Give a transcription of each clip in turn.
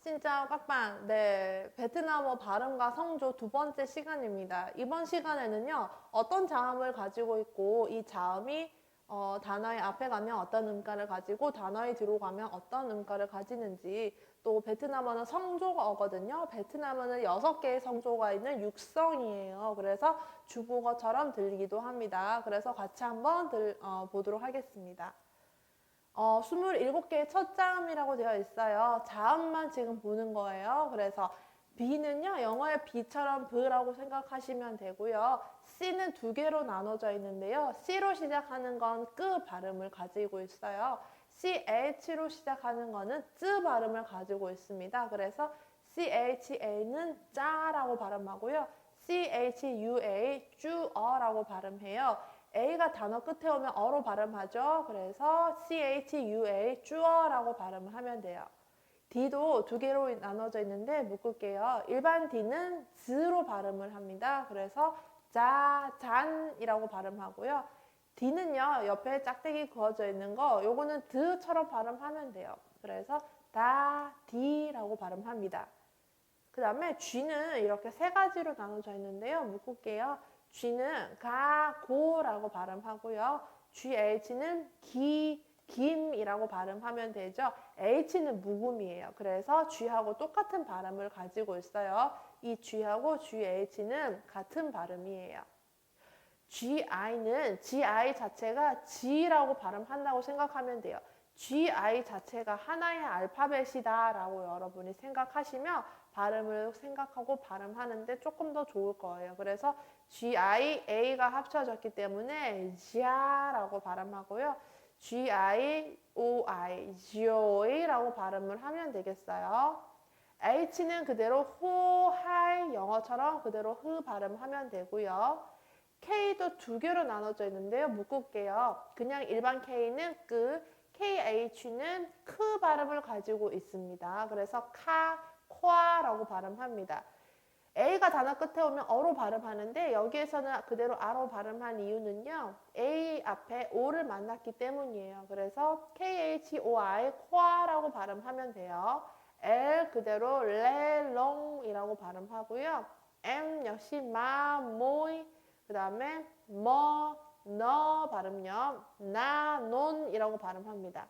진짜 빡빡. 네, 베트남어 발음과 성조 두 번째 시간입니다. 이번 시간에는요, 어떤 자음을 가지고 있고, 이 자음이 단어의 앞에 가면 어떤 음가를 가지고, 단어에 뒤로 가면 어떤 음가를 가지는지, 또 베트남어는 성조어거든요. 베트남어는 6개의 성조가 있는 육성이에요. 그래서 중국어처럼 들리기도 합니다. 그래서 같이 한번 보도록 하겠습니다. 27개의 첫 자음이라고 되어 있어요. 자음만 지금 보는 거예요. 그래서 B는요, 영어의 B처럼 B라고 생각하시면 되고요. C는 2개로 나눠져 있는데요. C로 시작하는 건 끄 발음을 가지고 있어요. CH로 시작하는 거는 쯔 발음을 가지고 있습니다. 그래서 CHA는 짜라고 발음하고요. CHUA, 쭈어라고 발음해요. A가 단어 끝에 오면 어로 발음하죠. 그래서 CHUA, 쭈어라고 발음을 하면 돼요. D도 2개로 나눠져 있는데 묶을게요. 일반 D는 즈로 발음을 합니다. 그래서 자, 잔이라고 발음하고요. D는요, 옆에 짝대기 그어져 있는 거, 요거는 드처럼 발음하면 돼요. 그래서 다, 디라고 발음합니다. 그 다음에 G는 이렇게 3가지로 나눠져 있는데요. 묶을게요. G는 가, 고라고 발음하고요. GH는 김이라고 발음하면 되죠. H는 묵음이에요. 그래서 G하고 똑같은 발음을 가지고 있어요. 이 G하고 GH는 같은 발음이에요. GI는 GI 자체가 G라고 발음한다고 생각하면 돼요. GI 자체가 하나의 알파벳이다 라고 여러분이 생각하시면 발음을 생각하고 발음하는데 조금 더 좋을 거예요. 그래서 GI, A가 합쳐졌기 때문에 지아라고 발음하고요. GIOI, GIOI라고 발음을 하면 되겠어요. H는 그대로 호, 할, 영어처럼 그대로 흐 발음하면 되고요. K도 2개로 나눠져 있는데요. 묶을게요. 그냥 일반 K는 KH는 크 발음을 가지고 있습니다. 그래서 콰라고 발음합니다. A가 단어 끝에 오면 어로 발음하는데 여기에서는 그대로 아로 발음한 이유는요. A 앞에 O를 만났기 때문이에요. 그래서 KHOI, 콰라고 발음하면 돼요. L 그대로 레롱이라고 발음하고요. M 역시 마, 모이, 그 다음에 너 발음요. 나, 논이라고 발음합니다.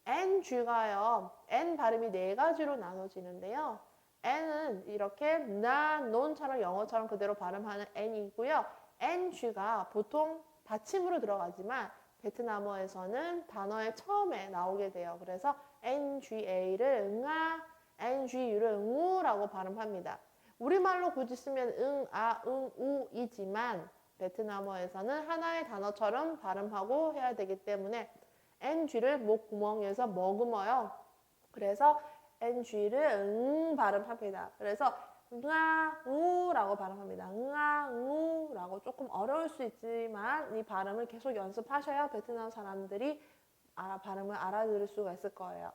NG가요. N 발음이 4가지로 나눠지는데요. N은 이렇게 나, 논처럼 영어처럼 그대로 발음하는 N이고요. NG가 보통 받침으로 들어가지만 베트남어에서는 단어의 처음에 나오게 돼요. 그래서 NGA를 응아, NGU를 응우라고 발음합니다. 우리말로 굳이 쓰면 응, 아, 응, 우이지만 베트남어에서는 하나의 단어처럼 발음하고 해야 되기 때문에 NG를 목 구멍에서 머금어요. 그래서 NG를 응 발음합니다. 그래서 응아, 우라고 발음합니다. 응아, 우라고 조금 어려울 수 있지만 이 발음을 계속 연습하셔야 베트남 사람들이 발음을 알아들을 수가 있을 거예요.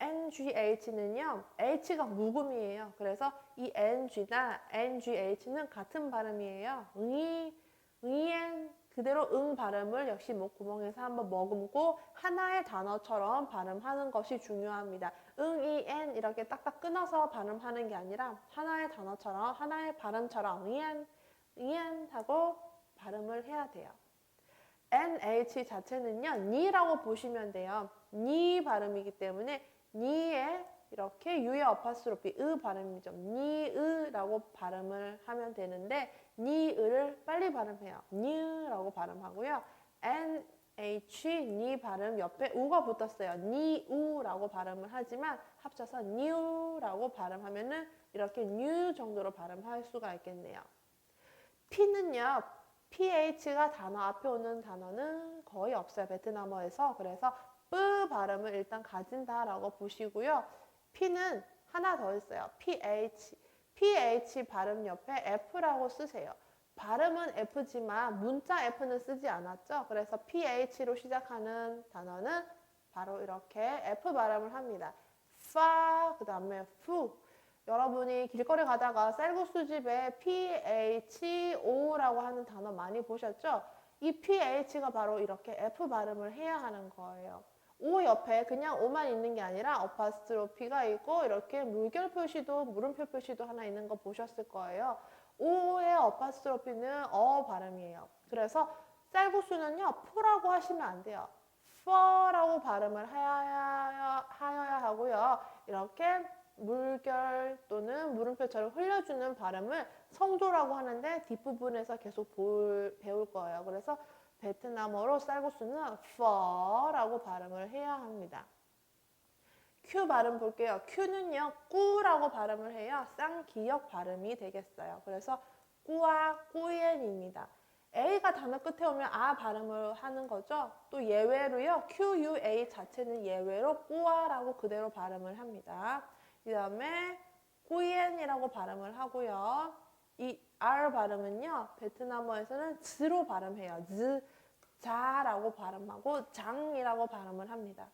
NGH는요, H가 묵음이에요. 그래서 이 NG나 NGH는 같은 발음이에요. 응엔 그대로 응 발음을 역시 목구멍에서 한번 머금고 하나의 단어처럼 발음하는 것이 중요합니다. 응이엔 이렇게 딱딱 끊어서 발음하는 게 아니라 하나의 단어처럼 하나의 발음처럼 응엔 하고 발음을 해야 돼요. NH 자체는요, 니라고 보시면 돼요. 니 발음이기 때문에 니에 이렇게 유의 어파스로피 으 발음이죠. 니으라고 발음을 하면 되는데 니으를 빨리 발음해요. 니으라고 발음하고요. NH 니 발음 옆에 우가 붙었어요. 니우라고 발음을 하지만 합쳐서 뉴라고 발음하면은 이렇게 뉴 정도로 발음할 수가 있겠네요. P는요. PH가 단어 앞에 오는 단어는 거의 없어요. 베트남어에서. 그래서 뿌 발음을 일단 가진다라고 보시고요. P는 하나 더 있어요. PH. PH 발음 옆에 F라고 쓰세요. 발음은 F지만 문자 F는 쓰지 않았죠. 그래서 PH로 시작하는 단어는 바로 이렇게 F 발음을 합니다. 파, 그 다음에 푸. 여러분이 길거리 가다가 쌀국수 집에 PHO라고 하는 단어 많이 보셨죠? 이 PH가 바로 이렇게 F 발음을 해야 하는 거예요. 오 옆에 그냥 오만 있는 게 아니라 어파스트로피가 있고 이렇게 물결 표시도 물음표 표시도 하나 있는 거 보셨을 거예요. 오의 어파스트로피는 어 발음이에요. 그래서 쌀국수는요 포라고 하시면 안 돼요. 퍼라고 발음을 하여야 하고요. 이렇게 물결 또는 물음표처럼 흘려주는 발음을 성조라고 하는데 뒷부분에서 계속 배울 거예요. 그래서 베트남어로 쌀국수는 퍼라고 발음을 해야 합니다. 큐 발음 볼게요. 큐는요, 꾸라고 발음을 해요. 쌍기역 발음이 되겠어요. 그래서 꾸와 꾸옌입니다. A가 단어 끝에 오면 아 발음을 하는 거죠. 또 예외로요, QUA 자체는 예외로 꾸와라고 그대로 발음을 합니다. 그 다음에 꾸옌이라고 발음을 하고요. 이 R 발음은요, 베트남어에서는 즈로 발음해요. 즈, 자라고 발음하고 장이라고 발음을 합니다.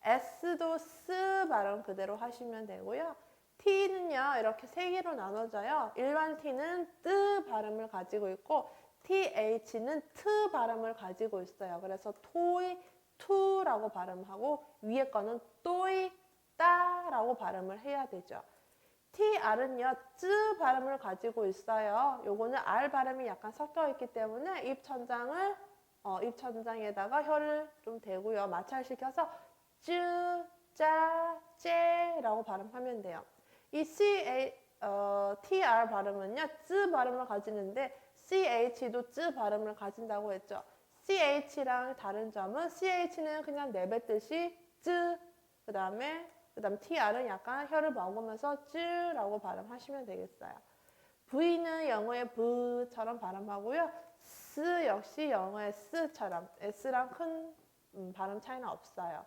S도 스 발음 그대로 하시면 되고요. T는요, 이렇게 세 개로 나눠져요. 일반 T는 뜨 발음을 가지고 있고, TH는 트 발음을 가지고 있어요. 그래서 토이, 투라고 발음하고, 위에 거는 또이, 따라고 발음을 해야 되죠. TR은요, 쯔 발음을 가지고 있어요. 요거는 R 발음이 약간 섞여 있기 때문에 입천장에다가 혀를 좀 대고요. 마찰시켜서 쯔, 짜, 째라고 발음하면 돼요. 이 TR 발음은요, 쯔 발음을 가지는데 CH도 쯔 발음을 가진다고 했죠. CH랑 다른 점은 CH는 그냥 내뱉듯이 쯔, 그 다음 TR은 약간 혀를 먹으면서 쯔라고 발음하시면 되겠어요. V는 영어의 V처럼 발음하고요. S 역시 영어의 S처럼 S랑 큰 발음 차이는 없어요.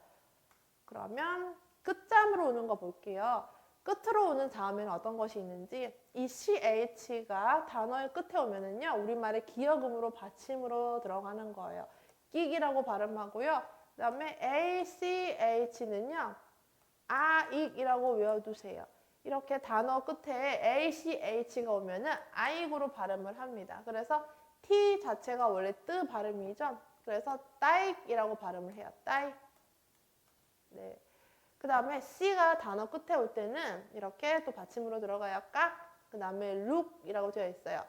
그러면 끝자음으로 오는 거 볼게요. 끝으로 오는 다음에는 어떤 것이 있는지 이 CH가 단어의 끝에 오면은요 우리말의 기역음으로 받침으로 들어가는 거예요. 끽이라고 발음하고요. 그 다음에 ACH는요 아익이라고 외워두세요. 이렇게 단어 끝에 ACH가 오면은 아익으로 발음을 합니다. 그래서 T 자체가 원래 뜨 발음이죠. 그래서 따익이라고 발음을 해요. 따익. 네. 그 다음에 C가 단어 끝에 올 때는 이렇게 또 받침으로 들어가요. 깍. 그 다음에 룩이라고 되어 있어요.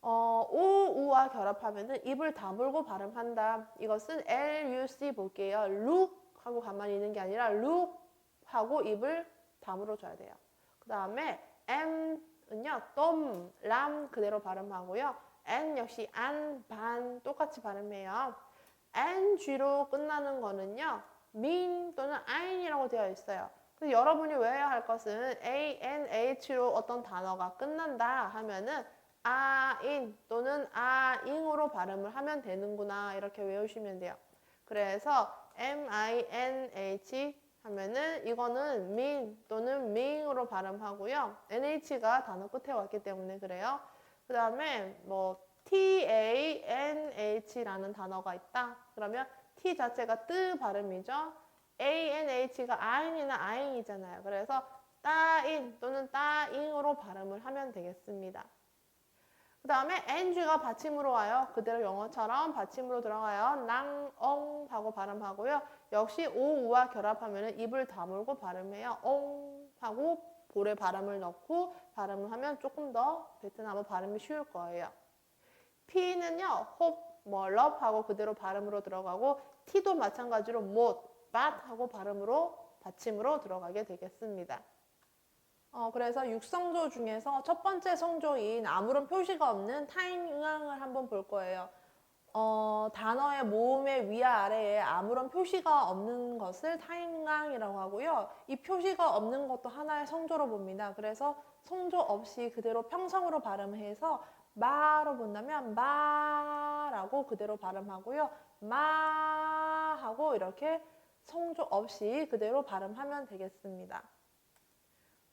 오, 우와 결합하면은 입을 다물고 발음한다. 이것은 LUC 볼게요. 룩 하고 가만히 있는 게 아니라 룩 하고 입을 다물어 줘야 돼요. 그 다음에 M은요, 똠, 람 그대로 발음하고요. N 역시 안, 반 똑같이 발음해요. NG로 끝나는 거는요, 민 또는 아인이라고 되어 있어요. 그래서 여러분이 외워야 할 것은 ANH로 어떤 단어가 끝난다 하면은 아인 또는 아잉으로 발음을 하면 되는구나 이렇게 외우시면 돼요. 그래서 MINH 하면은 이거는 민 또는 밍으로 발음하고요. NH가 단어 끝에 왔기 때문에 그래요. 그 다음에 뭐 TANH라는 단어가 있다. 그러면 T 자체가 뜨 발음이죠. ANH가 아인이나 아잉이잖아요. 그래서 따인 또는 따잉으로 발음을 하면 되겠습니다. 그 다음에 NG가 받침으로 와요. 그대로 영어처럼 받침으로 들어가요. 낭, 엉 하고 발음하고요. 역시 오, 우와 결합하면 입을 다물고 발음해요. 엉 하고 볼에 발음을 넣고 발음을 하면 조금 더 베트남어 발음이 쉬울 거예요. P는요, 홉, 뭐, 럽 하고 그대로 발음으로 들어가고 T도 마찬가지로 못, 밭 하고 발음으로 받침으로 들어가게 되겠습니다. 그래서 육성조 중에서 첫 번째 성조인 아무런 표시가 없는 타인응항을 한번 볼 거예요. 단어의 모음의 위와 아래에 아무런 표시가 없는 것을 타인응항이라고 하고요. 이 표시가 없는 것도 하나의 성조로 봅니다. 그래서 성조 없이 그대로 평성으로 발음해서 마로 본다면 마라고 그대로 발음하고요. 마 하고 이렇게 성조 없이 그대로 발음하면 되겠습니다.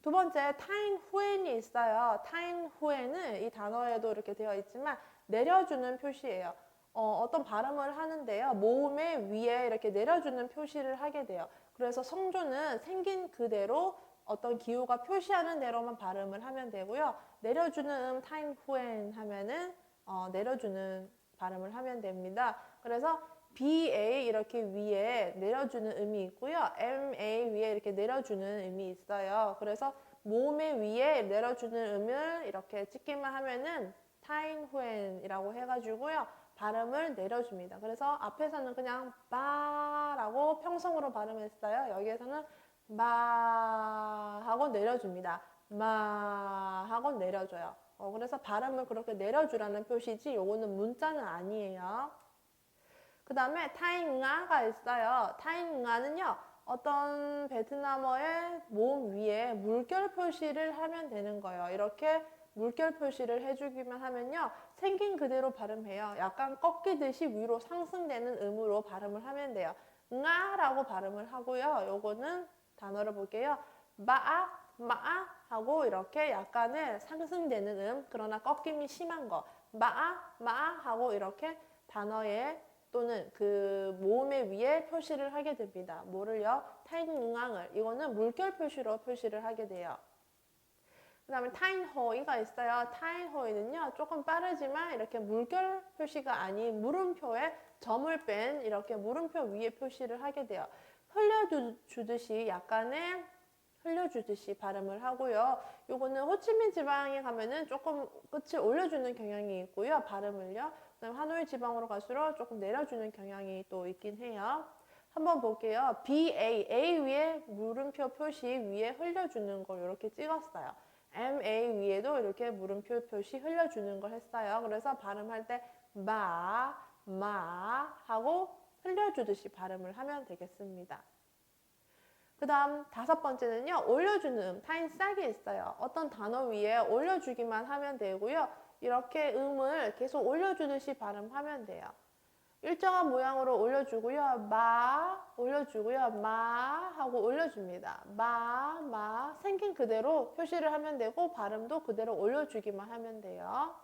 두 번째, 타인 후엔이 있어요. 타인 후엔은 이 단어에도 이렇게 되어 있지만 내려주는 표시예요. 어떤 발음을 하는데요. 모음의 위에 이렇게 내려주는 표시를 하게 돼요. 그래서 성조는 생긴 그대로 어떤 기호가 표시하는 대로만 발음을 하면 되고요. 내려주는 타인 후엔 하면은 내려주는 발음을 하면 됩니다. 그래서 BA 이렇게 위에 내려주는 의미 있고요. MA 위에 이렇게 내려주는 의미 있어요. 그래서 몸의 위에 내려주는 음을 이렇게 찍기만 하면은 타인후엔이라고 해가지고요. 발음을 내려줍니다. 그래서 앞에서는 그냥 바라고 평성으로 발음했어요. 여기에서는 마 하고 내려줍니다. 마 하고 내려줘요. 그래서 발음을 그렇게 내려주라는 표시지 요거는 문자는 아니에요. 그 다음에 타인응아가 있어요. 타인응아는요. 어떤 베트남어의 몸 위에 물결 표시를 하면 되는 거예요. 이렇게 물결 표시를 해주기만 하면요. 생긴 그대로 발음해요. 약간 꺾이듯이 위로 상승되는 음으로 발음을 하면 돼요. 응아라고 발음을 하고요. 요거는 단어를 볼게요. 마아, 마아 하고 이렇게 약간의 상승되는 그러나 꺾임이 심한 거. 마아, 마아 하고 이렇게 단어에 또는 그 모음의 위에 표시를 하게 됩니다. 뭐를요? 타인응앙을. 이거는 물결 표시로 표시를 하게 돼요. 그 다음에 타인허이가 있어요. 타인허이는요, 조금 빠르지만 이렇게 물결 표시가 아닌 물음표에 점을 뺀 이렇게 물음표 위에 표시를 하게 돼요. 흘려주듯이 약간의 흘려주듯이 발음을 하고요. 요거는 호치민 지방에 가면은 조금 끝을 올려주는 경향이 있고요. 발음을요. 그다음에 하노이 지방으로 갈수록 조금 내려주는 경향이 또 있긴 해요. 한번 볼게요. BA, A 위에 물음표 표시 위에 흘려주는 걸 이렇게 찍었어요. MA 위에도 이렇게 물음표 표시 흘려주는 걸 했어요. 그래서 발음할 때 마 하고 흘려주듯이 발음을 하면 되겠습니다. 그 다음 5번째는요. 올려주는 타인 싹이 있어요. 어떤 단어 위에 올려주기만 하면 되고요. 이렇게 음을 계속 올려주듯이 발음하면 돼요. 일정한 모양으로 올려주고요. 올려주고요. 마 하고 올려줍니다. 마 생긴 그대로 표시를 하면 되고 발음도 그대로 올려주기만 하면 돼요.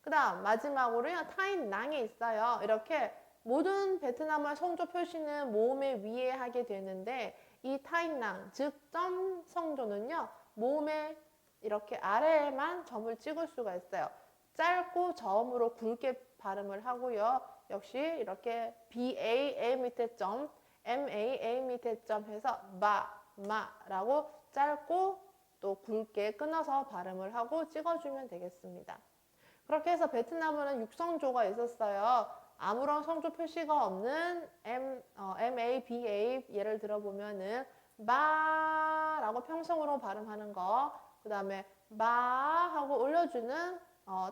그 다음 마지막으로요. 타인 낭이 있어요. 이렇게 모든 베트남어 성조 표시는 모음의 위에 하게 되는데 이 타인낭, 즉 점 성조는요. 모음의 이렇게 아래에만 점을 찍을 수가 있어요. 짧고 점으로 굵게 발음을 하고요. 역시 이렇게 BA 밑에 점, MA 밑에 점 해서 마라고 짧고 또 굵게 끊어서 발음을 하고 찍어주면 되겠습니다. 그렇게 해서 베트남어는 6성조가 있었어요. 아무런 성조 표시가 없는 MA, BA 예를 들어보면은 마라고 평성으로 발음하는 거, 그 다음에 마 하고 올려주는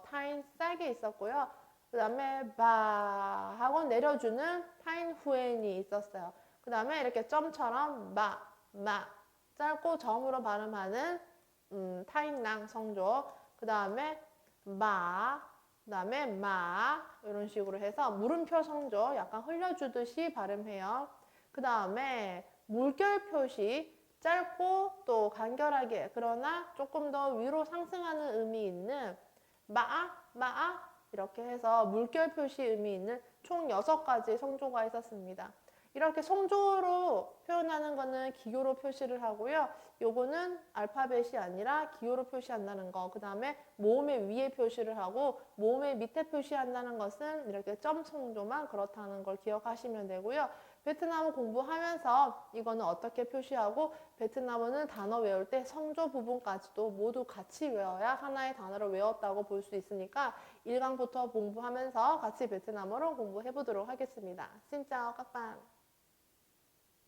타인 싹이 있었고요. 그 다음에 바 하고 내려주는 타인 후엔이 있었어요. 그 다음에 이렇게 점처럼 마 짧고 점으로 발음하는 타인낭 성조. 그 다음에 그 다음에 이런 식으로 해서 물음표 성조 약간 흘려주듯이 발음해요. 그 다음에 물결 표시 짧고 또 간결하게 그러나 조금 더 위로 상승하는 의미 있는 마아 이렇게 해서 물결 표시 의미 있는 총 6가지 성조가 있었습니다. 이렇게 성조로 표현하는 거는 기호로 표시를 하고요. 요거는 알파벳이 아니라 기호로 표시한다는 거. 그 다음에 모음의 위에 표시를 하고 모음의 밑에 표시한다는 것은 이렇게 점 성조만 그렇다는 걸 기억하시면 되고요. 베트남어 공부하면서 이거는 어떻게 표시하고 베트남어는 단어 외울 때 성조 부분까지도 모두 같이 외워야 하나의 단어를 외웠다고 볼 수 있으니까 1강부터 공부하면서 같이 베트남어로 공부해 보도록 하겠습니다. 진짜오 깍방.